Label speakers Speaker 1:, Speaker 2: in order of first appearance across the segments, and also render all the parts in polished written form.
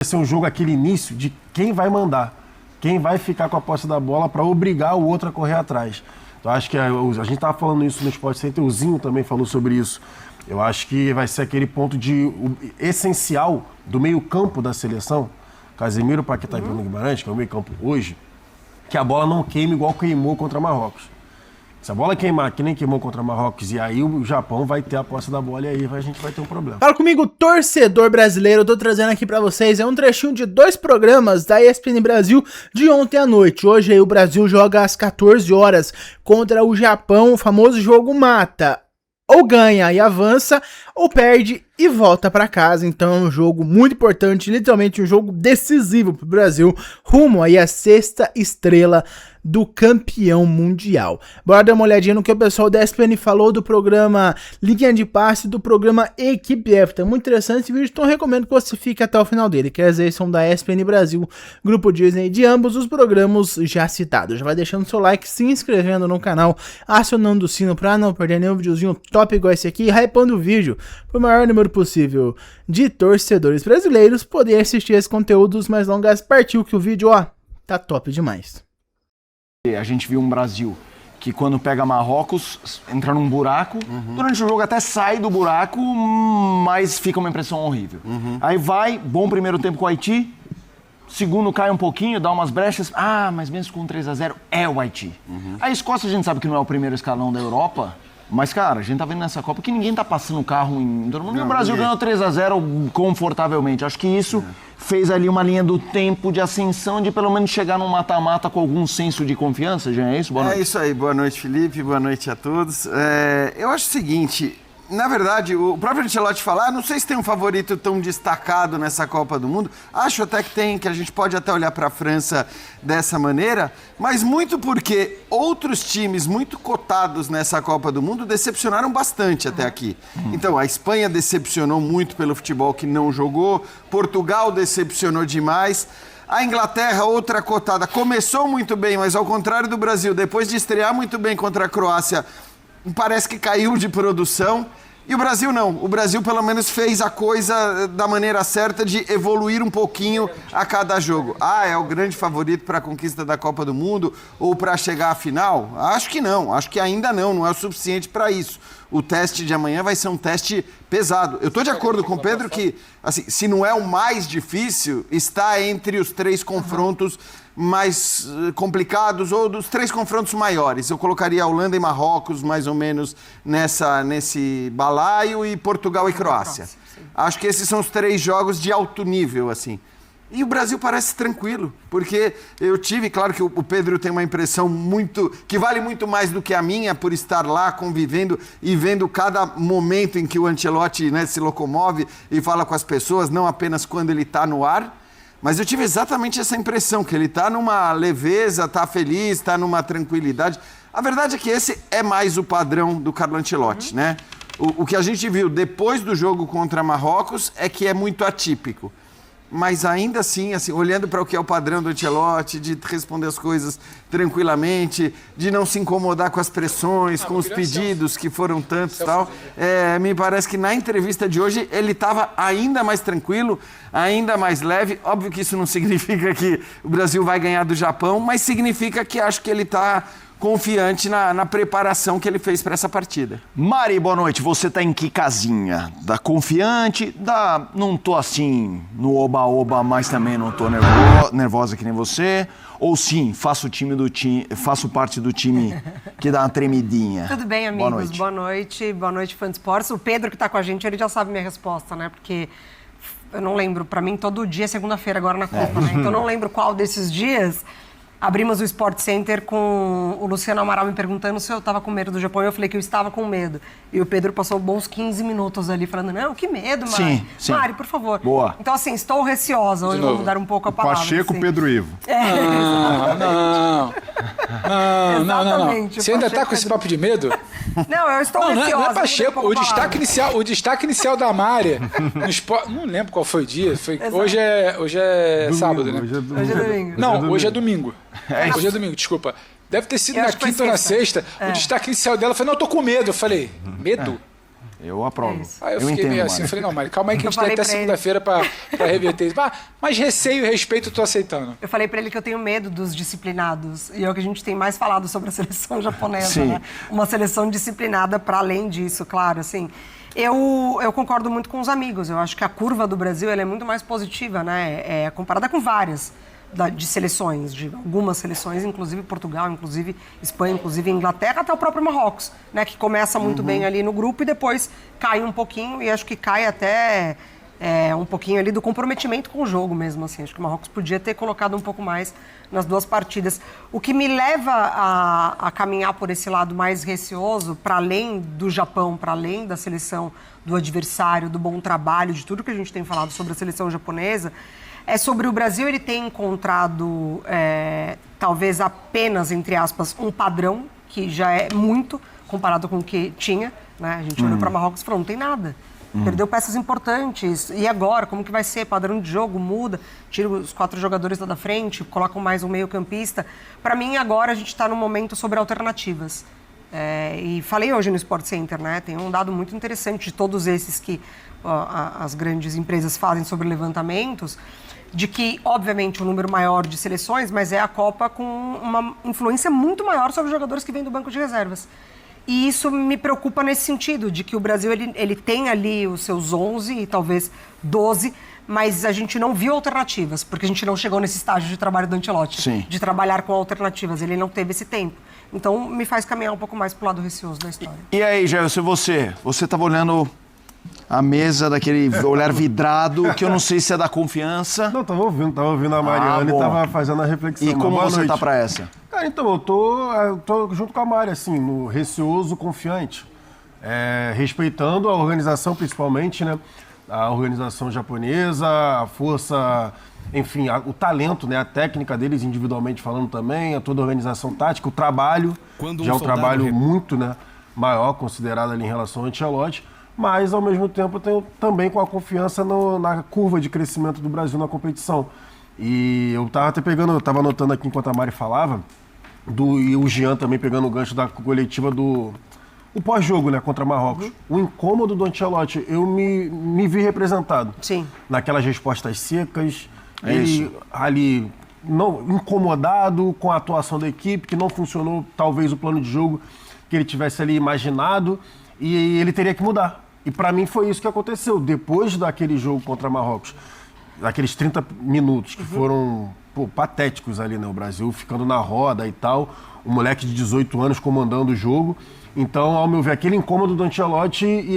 Speaker 1: ser um jogo, aquele início de quem vai mandar, quem vai ficar com a posse da bola para obrigar o outro a correr atrás. Então, acho que a gente estava falando isso no Sport Center, o Zinho também falou sobre isso. Eu acho que vai ser aquele ponto essencial do meio-campo da seleção, Casemiro, Paquetá e Bruno Guimarães, que é o meio-campo hoje, que a bola não queime igual queimou contra Marrocos. Se a bola queimar, que nem queimou contra Marrocos, e aí o Japão vai ter a posse da bola e aí a gente vai ter um problema.
Speaker 2: Fala comigo, torcedor brasileiro. Eu tô trazendo aqui pra vocês um trechinho de 2 programas da ESPN Brasil de ontem à noite. Hoje aí o Brasil joga às 14 horas contra o Japão, o famoso jogo mata. Ou ganha e avança, ou perde e volta pra casa. Então é um jogo muito importante, literalmente um jogo decisivo pro Brasil, rumo aí à 6ª estrela do campeão mundial. Bora dar uma olhadinha no que o pessoal da ESPN falou do programa Linha de Passe, do programa Equipe F. Tá muito interessante esse vídeo, então recomendo que você fique até o final dele. Quer dizer, são da ESPN Brasil, Grupo Disney, de ambos os programas já citados. Já vai deixando seu like, se inscrevendo no canal, acionando o sino pra não perder nenhum videozinho top igual esse aqui, e hypando o vídeo pro maior número possível de torcedores brasileiros poder assistir esse conteúdo mais longas. Partiu que o vídeo, ó, tá top demais.
Speaker 3: A gente viu um Brasil que quando pega Marrocos entra num buraco, durante o jogo até sai do buraco, mas fica uma impressão horrível. Aí vai, bom primeiro tempo com o Haiti, segundo cai um pouquinho, dá umas brechas, mas mesmo com 3-0 é o Haiti. A Escócia a gente sabe que não é o primeiro escalão da Europa, mas, cara, a gente tá vendo nessa Copa que ninguém tá passando o carro em todo mundo. E o Brasil ganhou 3-0 confortavelmente. Acho que isso fez ali uma linha do tempo de ascensão, de pelo menos chegar num mata-mata com algum senso de confiança. Já é isso? Boa noite.
Speaker 4: É isso aí. Boa noite, Felipe. Boa noite a todos. Eu acho o seguinte... Na verdade, o próprio Ancelotti falar, não sei se tem um favorito tão destacado nessa Copa do Mundo. Acho até que tem, que a gente pode até olhar para a França dessa maneira, mas muito porque outros times muito cotados nessa Copa do Mundo decepcionaram bastante até aqui. Então, a Espanha decepcionou muito pelo futebol que não jogou, Portugal decepcionou demais. A Inglaterra, outra cotada, começou muito bem, mas ao contrário do Brasil, depois de estrear muito bem contra a Croácia, parece que caiu de produção. E o Brasil não. O Brasil pelo menos fez a coisa da maneira certa de evoluir um pouquinho a cada jogo. É o grande favorito para a conquista da Copa do Mundo ou para chegar à final? Acho que não. Acho que ainda não é o suficiente para isso. O teste de amanhã vai ser um teste pesado. Eu estou de acordo com o Pedro que, assim, se não é o mais difícil, está entre os 3 confrontos mais complicados ou dos 3 confrontos maiores. Eu colocaria Holanda e Marrocos mais ou menos nesse balaio e Portugal e Croácia. Acho que esses são os 3 jogos de alto nível, assim. E o Brasil parece tranquilo, porque eu tive, claro que o Pedro tem uma impressão que vale muito mais do que a minha, por estar lá convivendo e vendo cada momento em que o Ancelotti, né, se locomove e fala com as pessoas, não apenas quando ele está no ar. Mas eu tive exatamente essa impressão, que ele está numa leveza, está feliz, está numa tranquilidade. A verdade é que esse é mais o padrão do Carlo Ancelotti, né? O que a gente viu depois do jogo contra Marrocos é que é muito atípico. Mas ainda assim, olhando para o que é o padrão do Ancelotti, de responder as coisas tranquilamente, de não se incomodar com as pressões, com os pedidos que foram tantos e tal, me parece que na entrevista de hoje ele estava ainda mais tranquilo, ainda mais leve. Óbvio que isso não significa que o Brasil vai ganhar do Japão, mas significa que acho que ele está confiante na preparação que ele fez para essa partida.
Speaker 3: Mari, boa noite. Você tá em que casinha? Da confiante? Não tô assim no oba-oba, mas também não tô nervosa que nem você? Ou sim, faço parte do time que dá uma tremidinha?
Speaker 5: Tudo bem, amigos? Boa noite. Boa noite, fã de esportes. O Pedro que tá com a gente, ele já sabe minha resposta, né? Porque eu não lembro, para mim todo dia é segunda-feira agora na Copa, né? Então eu não lembro qual desses dias. Abrimos o Sport Center com o Luciano Amaral me perguntando se eu estava com medo do Japão. E eu falei que eu estava com medo. E o Pedro passou bons 15 minutos ali falando, não, que medo, Mari.
Speaker 3: Sim.
Speaker 5: Mari, por favor.
Speaker 3: Boa.
Speaker 5: Então, assim, estou receosa. Hoje vou mudar um pouco a palavra.
Speaker 6: Pacheco,
Speaker 5: assim.
Speaker 6: Pedro Ivo.
Speaker 7: Não. Você ainda tá com esse papo de medo?
Speaker 5: Não, eu estou receosa.
Speaker 7: Não é Pacheco. O destaque inicial da Mari. Não lembro qual foi o dia. Hoje é domingo, sábado, né?
Speaker 5: Hoje é domingo.
Speaker 7: Não, hoje é domingo. Hoje é domingo, desculpa. Deve ter sido na quinta ou na sexta. O destaque inicial dela foi, não, eu tô com medo. Eu falei, medo?
Speaker 3: Eu aprovo.
Speaker 5: É isso.
Speaker 7: Aí eu fiquei meio assim,
Speaker 3: Mário.
Speaker 7: falei, não, Mário, calma aí que a
Speaker 5: Eu
Speaker 7: gente tem
Speaker 5: falei
Speaker 7: até
Speaker 5: pra ele.
Speaker 7: segunda-feira pra reverter isso. Mas receio e respeito eu tô aceitando.
Speaker 5: Eu falei pra ele que eu tenho medo dos disciplinados. E é o que a gente tem mais falado sobre a seleção japonesa,
Speaker 3: Sim.
Speaker 5: né? Uma seleção disciplinada para além disso, claro, assim. Eu concordo muito com os amigos. Eu acho que a curva do Brasil ela é muito mais positiva, né? Comparada com várias de seleções, de algumas seleções, inclusive Portugal, inclusive Espanha, inclusive Inglaterra, até o próprio Marrocos, né? Que começa muito bem ali no grupo e depois cai um pouquinho, e acho que cai até um pouquinho ali do comprometimento com o jogo mesmo, assim. Acho que o Marrocos podia ter colocado um pouco mais nas duas partidas. O que me leva a caminhar por esse lado mais receoso, para além do Japão, para além da seleção, do adversário, do bom trabalho, de tudo que a gente tem falado sobre a seleção japonesa, é sobre o Brasil ele ter encontrado, talvez apenas, entre aspas, um padrão, que já é muito comparado com o que tinha, né? A gente olhou para Marrocos e falou, não tem nada. Perdeu peças importantes. E agora, como que vai ser? Padrão de jogo muda, tira os 4 jogadores lá da frente, coloca mais um meio-campista. Para mim, agora, a gente está num momento sobre alternativas. E falei hoje no Sport Center, né? Tem um dado muito interessante de todos esses que as grandes empresas fazem sobre levantamentos, de que, obviamente, um número maior de seleções, mas é a Copa com uma influência muito maior sobre os jogadores que vêm do banco de reservas. E isso me preocupa nesse sentido, de que o Brasil ele tem ali os seus 11 e talvez 12, mas a gente não viu alternativas, porque a gente não chegou nesse estágio de trabalho do Ancelotti,
Speaker 3: Sim.
Speaker 5: de trabalhar com alternativas. Ele não teve esse tempo. Então, me faz caminhar um pouco mais pro lado receoso da história.
Speaker 3: E aí, Gelson, você estava olhando a mesa daquele olhar vidrado, que eu não sei se é da confiança.
Speaker 1: Não, tava ouvindo a Mariana e
Speaker 3: bom.
Speaker 1: tava fazendo a reflexão.
Speaker 3: E
Speaker 1: Mas
Speaker 3: como
Speaker 1: boa
Speaker 3: você
Speaker 1: noite.
Speaker 3: tá pra essa?
Speaker 1: Cara, então, eu tô junto com a Mari, assim, no receoso, confiante. Respeitando a organização, principalmente, né? A organização japonesa, a força, enfim, o talento, né? A técnica deles, individualmente falando também, toda a organização tática, o trabalho, já é um trabalho muito, né, maior, considerado ali em relação ao Ancelotti, mas, ao mesmo tempo, eu tenho também com a confiança na curva de crescimento do Brasil na competição. E eu tava anotando aqui enquanto a Mari falava, e o Jean também pegando o gancho da coletiva do pós-jogo, né, contra Marrocos. O incômodo do Ancelotti, eu me vi representado.
Speaker 5: Sim.
Speaker 1: Naquelas respostas secas,
Speaker 3: isso.
Speaker 1: ali não, incomodado com a atuação da equipe, que não funcionou talvez o plano de jogo que ele tivesse ali imaginado, e ele teria que mudar. E para mim foi isso que aconteceu. Depois daquele jogo contra Marrocos, aqueles 30 minutos que foram patéticos ali, né? O Brasil ficando na roda e tal, um moleque de 18 anos comandando o jogo. Então, ao meu ver, aquele incômodo do Ancelotti e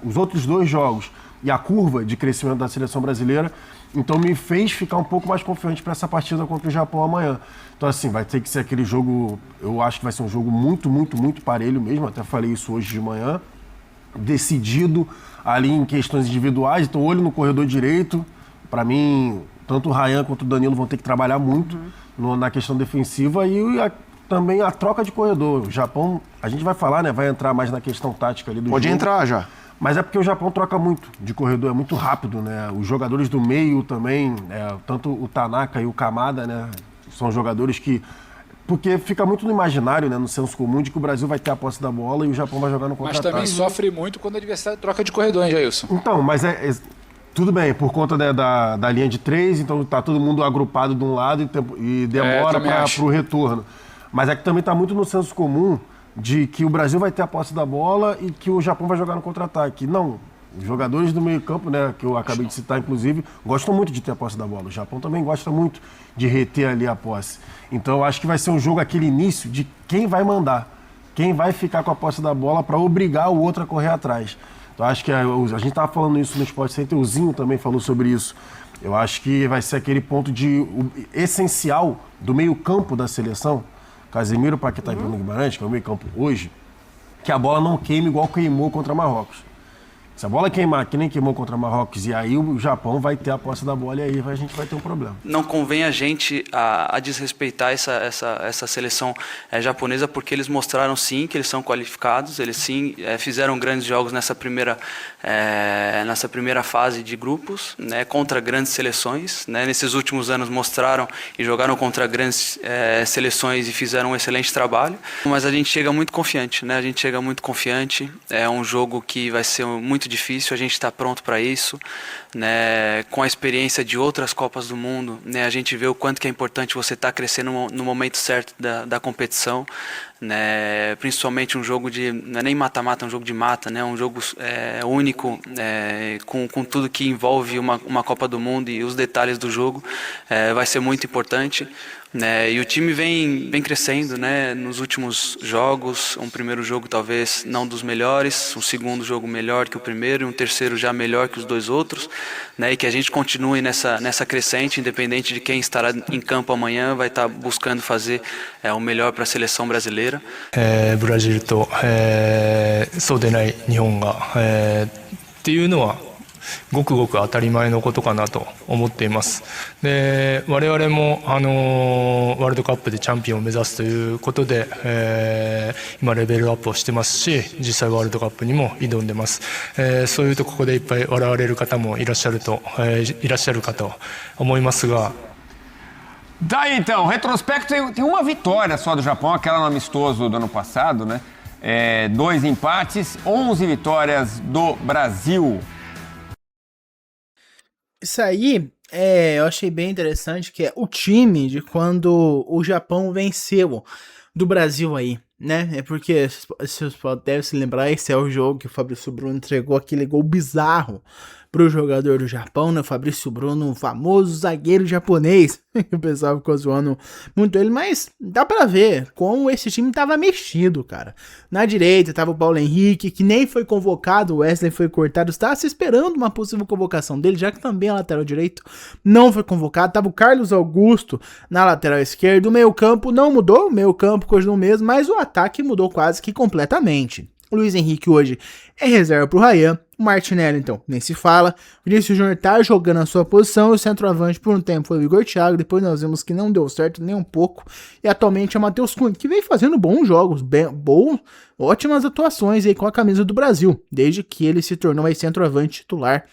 Speaker 1: os outros 2 jogos e a curva de crescimento da seleção brasileira, então me fez ficar um pouco mais confiante para essa partida contra o Japão amanhã. Então, assim, vai ter que ser aquele jogo, eu acho que vai ser um jogo muito, muito, muito parelho mesmo, até falei isso hoje de manhã, decidido ali em questões individuais, então olho no corredor direito. Para mim, tanto o Ryan quanto o Danilo vão ter que trabalhar muito na questão defensiva e também a troca de corredor. O Japão, a gente vai falar, né? Vai entrar mais na questão tática ali do
Speaker 3: Pode
Speaker 1: jogo.
Speaker 3: entrar já.
Speaker 1: Mas é porque o Japão troca muito de corredor, é muito rápido, né? Os jogadores do meio também, tanto o Tanaka e o Kamada, né? São jogadores que... Porque fica muito no imaginário, né? No senso comum de que o Brasil vai ter a posse da bola e o Japão vai jogar no
Speaker 7: Mas
Speaker 1: contra-ataque.
Speaker 7: também sofre muito quando o adversário troca de corredor, hein, Jailson?
Speaker 1: Então, mas tudo bem, por conta, né, da linha de 3, então tá todo mundo agrupado de um lado e demora
Speaker 7: também acho.
Speaker 1: para o retorno. Mas é que também tá muito no senso comum de que o Brasil vai ter a posse da bola e que o Japão vai jogar no contra-ataque. Não, os jogadores do meio-campo, né, que eu acabei de citar, inclusive, gostam muito de ter a posse da bola. O Japão também gosta muito de reter ali a posse. Então, eu acho que vai ser um jogo, aquele início, de quem vai mandar, quem vai ficar com a posse da bola para obrigar o outro a correr atrás. Então, acho que a gente estava falando isso no Sport Center, o Zinho também falou sobre isso. Eu acho que vai ser aquele ponto essencial do meio-campo da seleção, Casemiro, Paquetá e Bruno Guimarães, que é o meio-campo hoje, que a bola não queime igual queimou contra Marrocos. Se a bola queimar, que nem queimou contra Marrocos, e aí o Japão vai ter a posse da bola e aí a gente vai ter um problema.
Speaker 6: Não convém a gente a desrespeitar essa seleção japonesa, porque eles mostraram sim que eles são qualificados, eles sim fizeram grandes jogos nessa primeira fase de grupos, né, contra grandes seleções, né, nesses últimos anos mostraram e jogaram contra grandes seleções e fizeram um excelente trabalho, mas a gente chega muito confiante, né, é um jogo que vai ser muito difícil, a gente está pronto para isso, né? Com a experiência de outras Copas do Mundo, né? A gente vê o quanto que é importante você estar crescendo no momento certo da competição, né? Principalmente um jogo não é nem mata-mata, é um jogo de mata, né? Um jogo único, com tudo que envolve uma Copa do Mundo e os detalhes do jogo, vai ser muito importante. Né, e o time vem crescendo, né, nos últimos jogos. Um primeiro jogo talvez não dos melhores, um segundo jogo melhor que o primeiro e um terceiro já melhor que os dois outros, né, e que a gente continue nessa crescente, independente de quem estará em campo amanhã, vai estar buscando fazer o melhor para a seleção brasileira.
Speaker 8: ブラジルと、そうでない日本が、っていうのはごくごく当たり前のことかなと思っています。で、我々もワールドカップでチャンピオンを目指すということで、今レベルアップをしてますし、実際ワールドカップにも挑んでます。そういうとここでいっぱい笑われる方もいらっしゃるかと思いますが。
Speaker 9: Daí então, o retrospecto tem uma vitória só do Japão, aquela no amistoso do ano passado, né? 2 empates, 11 vitórias do Brasil.
Speaker 2: Isso aí, eu achei bem interessante, que é o time de quando o Japão venceu do Brasil aí, né? É porque, vocês devem se lembrar, esse é o jogo que o Fabrício Bruno entregou aquele gol bizarro pro jogador do Japão, né? O Fabrício Bruno, o famoso zagueiro japonês. O pessoal ficou zoando muito ele, mas dá pra ver como esse time tava mexido, cara. Na direita tava o Paulo Henrique, que nem foi convocado, o Wesley foi cortado, estava se esperando uma possível convocação dele, já que também é lateral direito, não foi convocado. Tava o Carlos Augusto na lateral esquerda, o meio campo não mudou, o meio campo continua o mesmo, mas o ataque mudou quase que completamente. O Luiz Henrique hoje é reserva pro Ryan. O Martinelli, então, nem se fala. O Vinícius Júnior tá jogando a sua posição. O centroavante, por um tempo, foi o Igor Thiago. Depois nós vimos que não deu certo nem um pouco. E atualmente é o Matheus Cunha, que vem fazendo bons jogos, ótimas atuações aí com a camisa do Brasil, desde que ele se tornou aí centroavante titular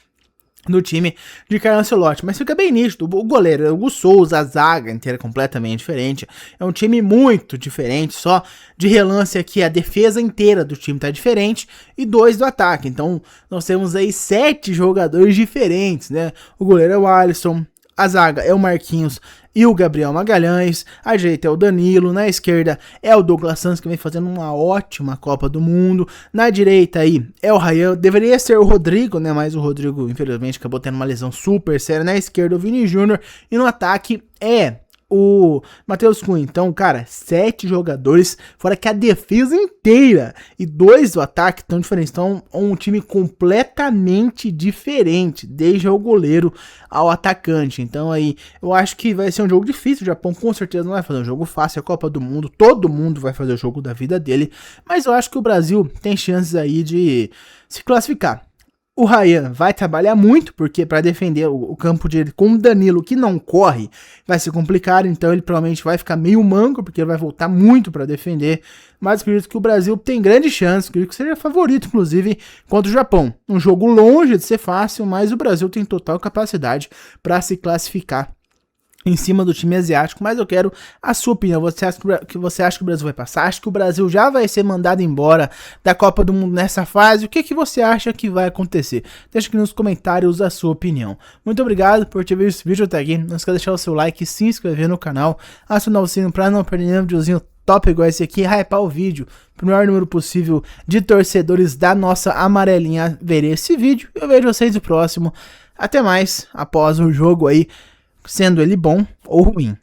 Speaker 2: do time de Carlo Ancelotti. Mas fica bem nítido, o goleiro, o Souza, a zaga inteira é completamente diferente, é um time muito diferente, só de relance aqui a defesa inteira do time tá diferente e 2 do ataque, então nós temos aí 7 jogadores diferentes, né? O goleiro é o Alisson, a zaga é o Marquinhos e o Gabriel Magalhães, a direita é o Danilo, na esquerda é o Douglas Santos, que vem fazendo uma ótima Copa do Mundo, na direita aí é o Ryan, deveria ser o Rodrigo, né, mas o Rodrigo infelizmente acabou tendo uma lesão super séria, na esquerda o Vini Júnior e no ataque é o Matheus Cunha. Então, cara, 7 jogadores, fora que a defesa inteira e 2 do ataque tão diferentes. Então, um time completamente diferente, desde o goleiro ao atacante. Então, aí, eu acho que vai ser um jogo difícil. O Japão com certeza não vai fazer um jogo fácil. A Copa do Mundo, todo mundo vai fazer o jogo da vida dele. Mas eu acho que o Brasil tem chances aí de se classificar. O Ryan vai trabalhar muito, porque para defender o campo direito com o Danilo, que não corre, vai ser complicado, então ele provavelmente vai ficar meio manco, porque ele vai voltar muito para defender, mas acredito que o Brasil tem grande chance, acredito que seja favorito, inclusive, contra o Japão. Um jogo longe de ser fácil, mas o Brasil tem total capacidade para se classificar em cima do time asiático, mas eu quero a sua opinião. Você acha que o Brasil vai passar? Acha que o Brasil já vai ser mandado embora da Copa do Mundo nessa fase? O que você acha que vai acontecer? Deixa aqui nos comentários a sua opinião. Muito obrigado por ter visto esse vídeo até aqui. Não esqueça de deixar o seu like, se inscrever no canal, acionar o sino para não perder nenhum videozinho top igual esse aqui, hypar o vídeo para o maior número possível de torcedores da nossa amarelinha ver esse vídeo. Eu vejo vocês no próximo. Até mais, após o jogo aí, sendo ele bom ou ruim.